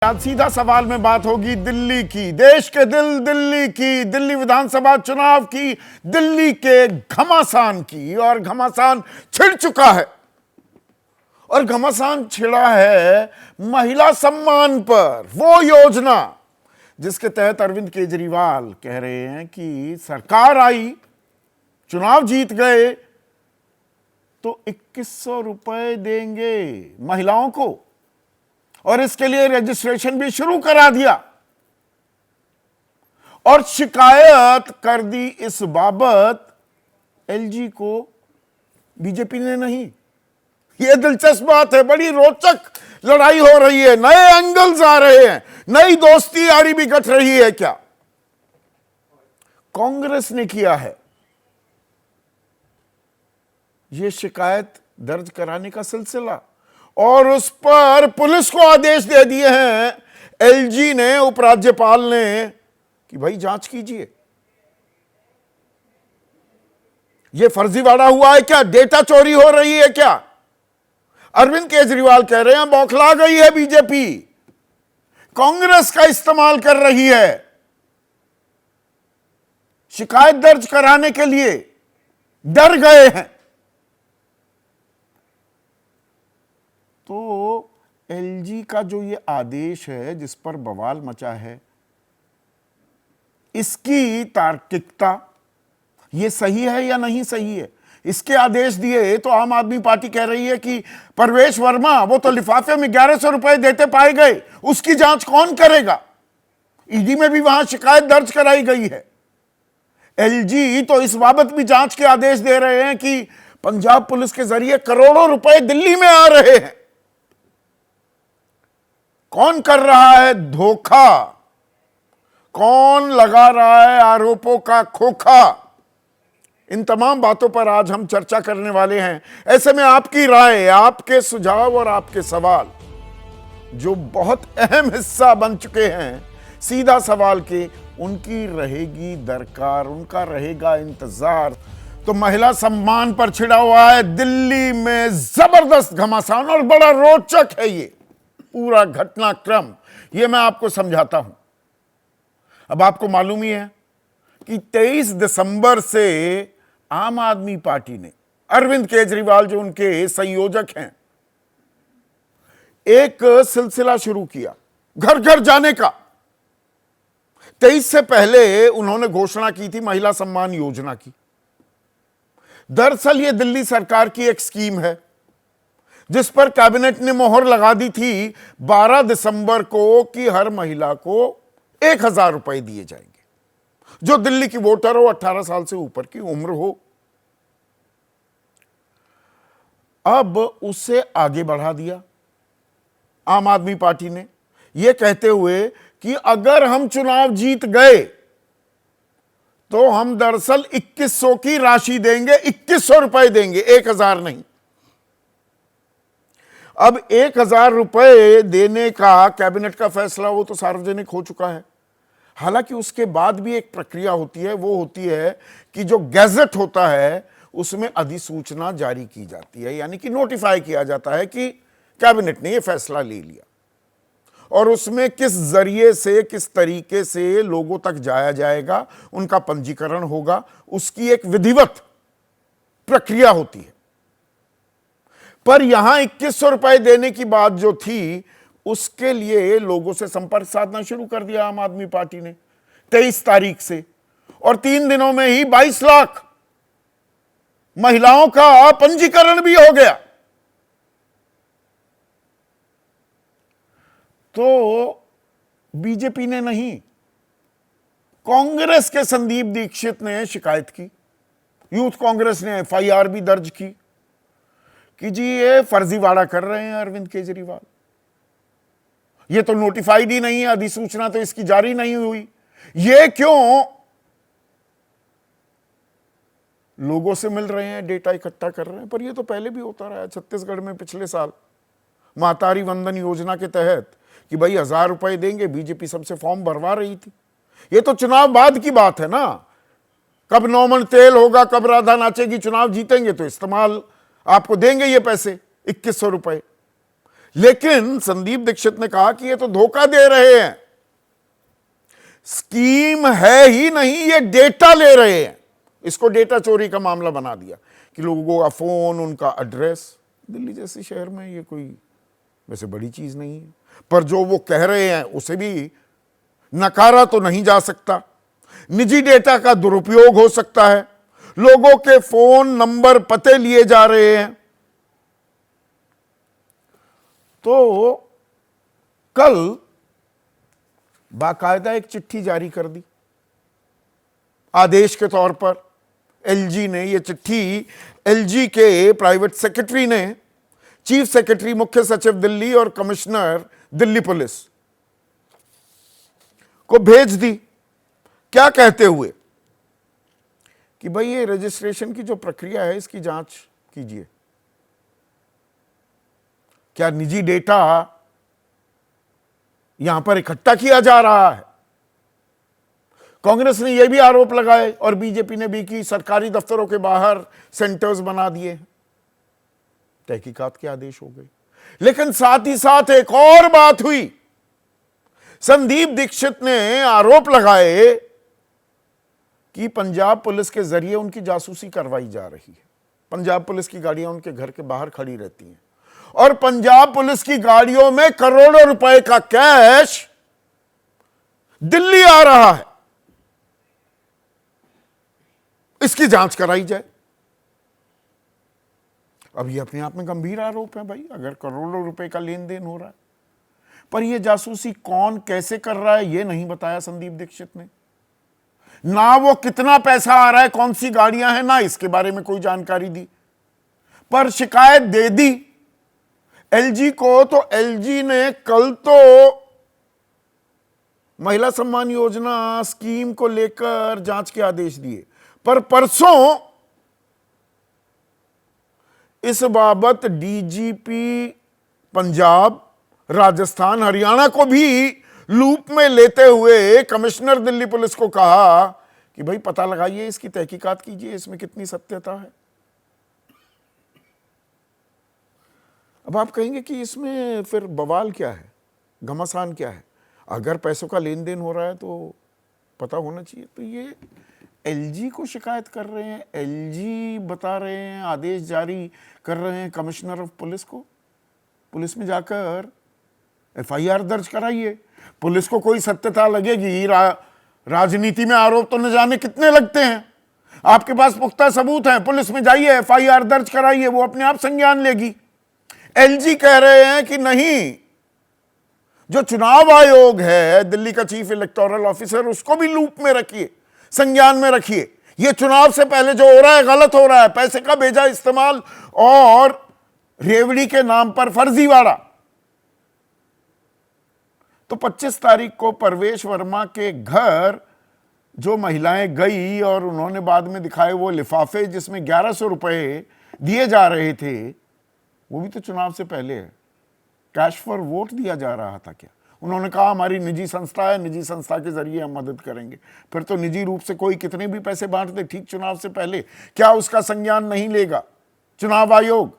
आज सीधा सवाल में बात होगी दिल्ली की, देश के दिल्ली की, दिल्ली विधानसभा चुनाव की, दिल्ली के घमासान की। और घमासान छिड़ चुका है, और घमासान छिड़ा है महिला सम्मान पर। वो योजना जिसके तहत अरविंद केजरीवाल कह रहे हैं कि सरकार आई, चुनाव जीत गए तो 2100 रुपए देंगे महिलाओं को, और इसके लिए रजिस्ट्रेशन भी शुरू करा दिया, और शिकायत कर दी इस बाबत एलजी को बीजेपी ने नहीं। यह दिलचस्प बात है, बड़ी रोचक लड़ाई हो रही है, नए एंगल्स आ रहे हैं, नई दोस्ती यारी भी गठ रही है। क्या कांग्रेस ने किया है यह शिकायत दर्ज कराने का सिलसिला, और उस पर पुलिस को आदेश दे दिए हैं एलजी ने, उपराज्यपाल ने, कि भाई जांच कीजिए। यह फर्जीवाड़ा हुआ है क्या? डेटा चोरी हो रही है क्या? अरविंद केजरीवाल कह रहे हैं बौखला गई है बीजेपी, कांग्रेस का इस्तेमाल कर रही है शिकायत दर्ज कराने के लिए, डर गए हैं। तो एलजी का जो ये आदेश है जिस पर बवाल मचा है, इसकी तार्किकता, ये सही है या नहीं सही है? इसके आदेश दिए तो आम आदमी पार्टी कह रही है कि परवेश वर्मा वो तो लिफाफे में 1100 रुपए देते पाए गए, उसकी जांच कौन करेगा? ईडी में भी वहां शिकायत दर्ज कराई गई है। एलजी तो इस बाबत भी जांच के आदेश दे रहे हैं कि पंजाब पुलिस के जरिए करोड़ों रुपए दिल्ली में आ रहे हैं। कौन कर रहा है धोखा? कौन लगा रहा है आरोपों का खोखा? इन तमाम बातों पर आज हम चर्चा करने वाले हैं। ऐसे में आपकी राय, आपके सुझाव और आपके सवाल, जो बहुत अहम हिस्सा बन चुके हैं सीधा सवाल के, उनकी रहेगी दरकार, उनका रहेगा इंतजार। तो महिला सम्मान पर छिड़ा हुआ है दिल्ली में जबरदस्त घमासान, और बड़ा रोचक है ये पूरा घटनाक्रम। ये मैं आपको समझाता हूं। अब आपको मालूम ही है कि 23 दिसंबर से आम आदमी पार्टी ने, अरविंद केजरीवाल जो उनके संयोजक हैं, एक सिलसिला शुरू किया घर घर जाने का। 23 से पहले उन्होंने घोषणा की थी महिला सम्मान योजना की। दरअसल यह दिल्ली सरकार की एक स्कीम है जिस पर कैबिनेट ने मोहर लगा दी थी 12 दिसंबर को कि हर महिला को 1000 रुपए दिए जाएंगे, जो दिल्ली की वोटर हो, 18 साल से ऊपर की उम्र हो। अब उससे आगे बढ़ा दिया आम आदमी पार्टी ने, यह कहते हुए कि अगर हम चुनाव जीत गए तो हम दरअसल 2100 की राशि देंगे, 2100 रुपए देंगे, 1000 नहीं। अब 1000 रुपए देने का कैबिनेट का फैसला वो तो सार्वजनिक हो चुका है। हालांकि उसके बाद भी एक प्रक्रिया होती है, वो होती है कि जो गैजेट होता है उसमें अधिसूचना जारी की जाती है, यानी कि नोटिफाई किया जाता है कि कैबिनेट ने ये फैसला ले लिया, और उसमें किस जरिए से, किस तरीके से लोगों तक जाया जाएगा, उनका पंजीकरण होगा, उसकी एक विधिवत प्रक्रिया होती है। पर यहां 2100 रुपए देने की बात जो थी, उसके लिए लोगों से संपर्क साधना शुरू कर दिया आम आदमी पार्टी ने 23 तारीख से, और 3 दिनों में ही 22 लाख महिलाओं का पंजीकरण भी हो गया। तो बीजेपी ने नहीं, कांग्रेस के संदीप दीक्षित ने शिकायत की, यूथ कांग्रेस ने एफआईआर भी दर्ज की कि जी ये फर्जीवाड़ा कर रहे हैं अरविंद केजरीवाल, ये तो नोटिफाइड ही नहीं है, अधिसूचना तो इसकी जारी नहीं हुई, ये क्यों लोगों से मिल रहे हैं, डेटा इकट्ठा कर रहे हैं? पर ये तो पहले भी होता रहा है। छत्तीसगढ़ में पिछले साल मातारी वंदन योजना के तहत कि भाई 1000 रुपए देंगे, बीजेपी सबसे फॉर्म भरवा रही थी। ये तो चुनाव बाद की बात है ना, कब नौमन तेल होगा, कब राधा नाचेगी, चुनाव जीतेंगे तो इस्तेमाल आपको देंगे ये पैसे, 2100 रुपए। लेकिन संदीप दीक्षित ने कहा कि ये तो धोखा दे रहे हैं, स्कीम है ही नहीं, ये डेटा ले रहे हैं। इसको डेटा चोरी का मामला बना दिया कि लोगों का फोन, उनका एड्रेस। दिल्ली जैसे शहर में ये कोई वैसे बड़ी चीज नहीं है, पर जो वो कह रहे हैं उसे भी नकारा तो नहीं जा सकता। निजी डेटा का दुरुपयोग हो सकता है, लोगों के फोन नंबर, पते लिए जा रहे हैं। तो कल बाकायदा एक चिट्ठी जारी कर दी आदेश के तौर पर। एलजी ने ये चिट्ठी, एलजी के प्राइवेट सेक्रेटरी ने चीफ सेक्रेटरी, मुख्य सचिव दिल्ली और कमिश्नर दिल्ली पुलिस को भेज दी। क्या कहते हुए कि भाई ये रजिस्ट्रेशन की जो प्रक्रिया है इसकी जांच कीजिए। क्या निजी डेटा यहां पर इकट्ठा किया जा रहा है? कांग्रेस ने यह भी आरोप लगाए और बीजेपी ने भी कि सरकारी दफ्तरों के बाहर सेंटर्स बना दिए। तहकीकात के आदेश हो गए। लेकिन साथ ही साथ एक और बात हुई। संदीप दीक्षित ने आरोप लगाए कि पंजाब पुलिस के जरिए उनकी जासूसी करवाई जा रही है। पंजाब पुलिस की गाड़ियां उनके घर के बाहर खड़ी रहती हैं और पंजाब पुलिस की गाड़ियों में करोड़ों रुपए का कैश दिल्ली आ रहा है। इसकी जांच कराई जाए। अब ये अपने आप में गंभीर आरोप है भाई, अगर करोड़ों रुपए का लेन देन हो रहा है। पर यह जासूसी कौन कैसे कर रहा है यह नहीं बताया संदीप दीक्षित ने। ना वो कितना पैसा आ रहा है, कौन सी गाड़ियां हैं, ना इसके बारे में कोई जानकारी दी। पर शिकायत दे दी एलजी को। तो एलजी ने कल तो महिला सम्मान योजना स्कीम को लेकर जांच के आदेश दिए, पर परसों इस बाबत डीजीपी पंजाब, राजस्थान, हरियाणा को भी लूप में लेते हुए कमिश्नर दिल्ली पुलिस को कहा कि भाई पता लगाइए, इसकी तहकीकात कीजिए, इसमें कितनी सत्यता है। अब आप कहेंगे कि इसमें फिर बवाल क्या है, घमासान क्या है? अगर पैसों का लेन देन हो रहा है तो पता होना चाहिए। तो ये एलजी को शिकायत कर रहे हैं, एलजी बता रहे हैं, आदेश जारी कर रहे हैं कमिश्नर ऑफ पुलिस को, पुलिस में जाकर एफआईआर दर्ज कराइए। पुलिस को कोई सत्यता लगेगी। राजनीति में आरोप तो न जाने कितने लगते हैं। आपके पास पुख्ता सबूत हैं, पुलिस में जाइए, एफआईआर दर्ज कराइए, वो अपने आप संज्ञान लेगी। एलजी कह रहे हैं कि नहीं, जो चुनाव आयोग है, दिल्ली का चीफ इलेक्टोरल ऑफिसर, उसको भी लूप में रखिए, संज्ञान में रखिए। ये चुनाव से पहले जो हो रहा है गलत हो रहा है, पैसे का बेजा इस्तेमाल और रेवड़ी के नाम पर फर्जीवाड़ा। तो 25 तारीख को परवेश वर्मा के घर जो महिलाएं गई और उन्होंने बाद में दिखाए वो लिफाफे जिसमें 1100 रुपए दिए जा रहे थे, वो भी तो चुनाव से पहले है। कैश फॉर वोट दिया जा रहा था क्या? उन्होंने कहा हमारी निजी संस्था है, निजी संस्था के जरिए हम मदद करेंगे। फिर तो निजी रूप से कोई कितने भी पैसे बांट दे ठीक चुनाव से पहले, क्या उसका संज्ञान नहीं लेगा चुनाव आयोग?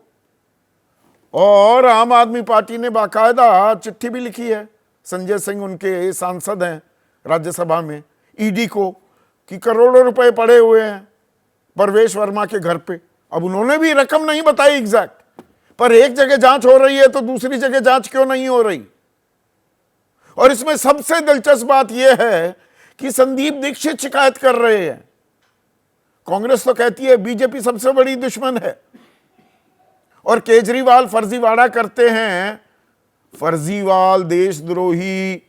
और आम आदमी पार्टी ने बाकायदा चिट्ठी भी लिखी है, संजय सिंह उनके सांसद हैं राज्यसभा में, ईडी को, कि करोड़ों रुपए पड़े हुए हैं परवेश वर्मा के घर पे। अब उन्होंने भी रकम नहीं बताई एग्जैक्ट, पर एक जगह जांच हो रही है तो दूसरी जगह जांच क्यों नहीं हो रही? और इसमें सबसे दिलचस्प बात यह है कि संदीप दीक्षित शिकायत कर रहे हैं। कांग्रेस तो कहती है बीजेपी सबसे बड़ी दुश्मन है और केजरीवाल फर्जीवाड़ा करते हैं। फर्जीवाल, देशद्रोही,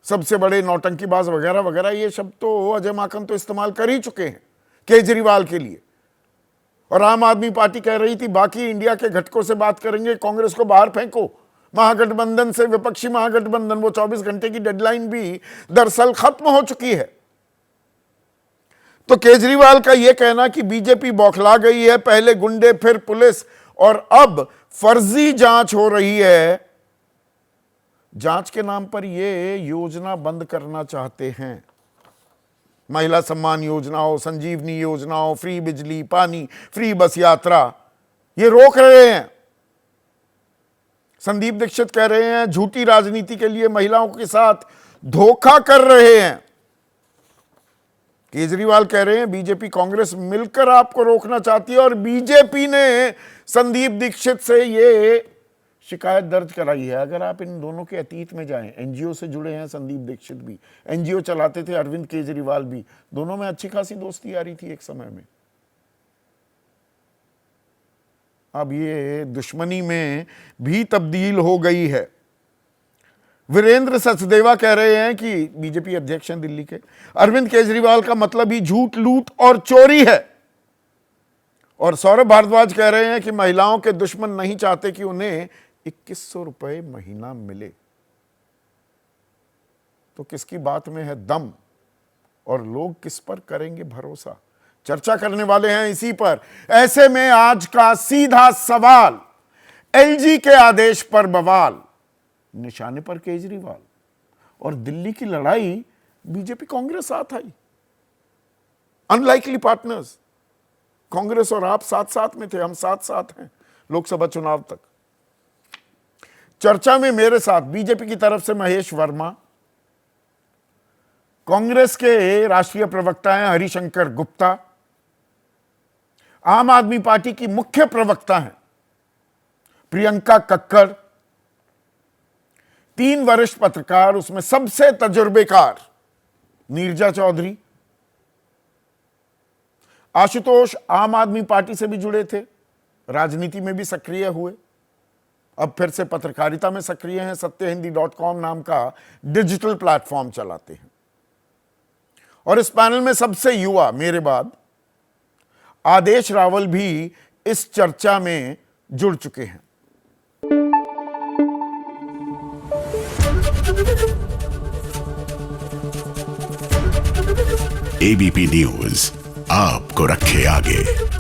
सबसे बड़े नौटंकीबाज वगैरह वगैरह, ये शब्द तो अजय माकन तो इस्तेमाल कर ही चुके हैं केजरीवाल के लिए। और आम आदमी पार्टी कह रही थी बाकी इंडिया के घटकों से बात करेंगे, कांग्रेस को बाहर फेंको महागठबंधन से, विपक्षी महागठबंधन। वो 24 घंटे की डेडलाइन भी दरअसल खत्म हो चुकी है। तो केजरीवाल का यह कहना कि बीजेपी बौखला गई है, पहले गुंडे फिर पुलिस और अब फर्जी जांच हो रही है, जांच के नाम पर यह योजना बंद करना चाहते हैं। महिला सम्मान योजना हो, संजीवनी योजना हो, फ्री बिजली, पानी, फ्री बस यात्रा, ये रोक रहे हैं। संदीप दीक्षित कह रहे हैं झूठी राजनीति के लिए महिलाओं के साथ धोखा कर रहे हैं। केजरीवाल कह रहे हैं बीजेपी कांग्रेस मिलकर आपको रोकना चाहती है और बीजेपी ने संदीप दीक्षित से ये शिकायत दर्ज कराई है। अगर आप इन दोनों के अतीत में जाएं, एनजीओ से जुड़े हैं संदीप दीक्षित भी, एनजीओ चलाते थे अरविंद केजरीवाल भी, दोनों में अच्छी खासी दोस्ती आ रही थी एक समय में। अब ये दुश्मनी में भी तब्दील हो गई है। वीरेंद्र सचदेवा कह रहे हैं कि बीजेपी अध्यक्ष हैं दिल्ली के, अरविंद केजरीवाल का मतलब ही झूठ, लूट और चोरी है। और सौरभ भारद्वाज कह रहे हैं कि महिलाओं के दुश्मन नहीं चाहते कि उन्हें 2100 रुपए महीना मिले। तो किसकी बात में है दम और लोग किस पर करेंगे भरोसा? चर्चा करने वाले हैं इसी पर। ऐसे में आज का सीधा सवाल, एलजी के आदेश पर बवाल, निशाने पर केजरीवाल और दिल्ली की लड़ाई बीजेपी कांग्रेस साथ आई। अनलाइकली पार्टनर्स, कांग्रेस और आप साथ साथ में थे, हम साथ साथ हैं लोकसभा चुनाव तक। चर्चा में मेरे साथ बीजेपी की तरफ से महेश वर्मा, कांग्रेस के राष्ट्रीय प्रवक्ता हैं हरिशंकर गुप्ता, आम आदमी पार्टी की मुख्य प्रवक्ता हैं प्रियंका कक्कड़, 3 वरिष्ठ पत्रकार, उसमें सबसे तजुर्बेकार नीरजा चौधरी, आशुतोष आम आदमी पार्टी से भी जुड़े थे, राजनीति में भी सक्रिय हुए, अब फिर से पत्रकारिता में सक्रिय हैं, सत्यहिंदी.com नाम का डिजिटल प्लेटफॉर्म चलाते हैं। और इस पैनल में सबसे युवा मेरे बाद आदेश रावल भी इस चर्चा में जुड़ चुके हैं। एबीपी न्यूज आपको रखे आगे।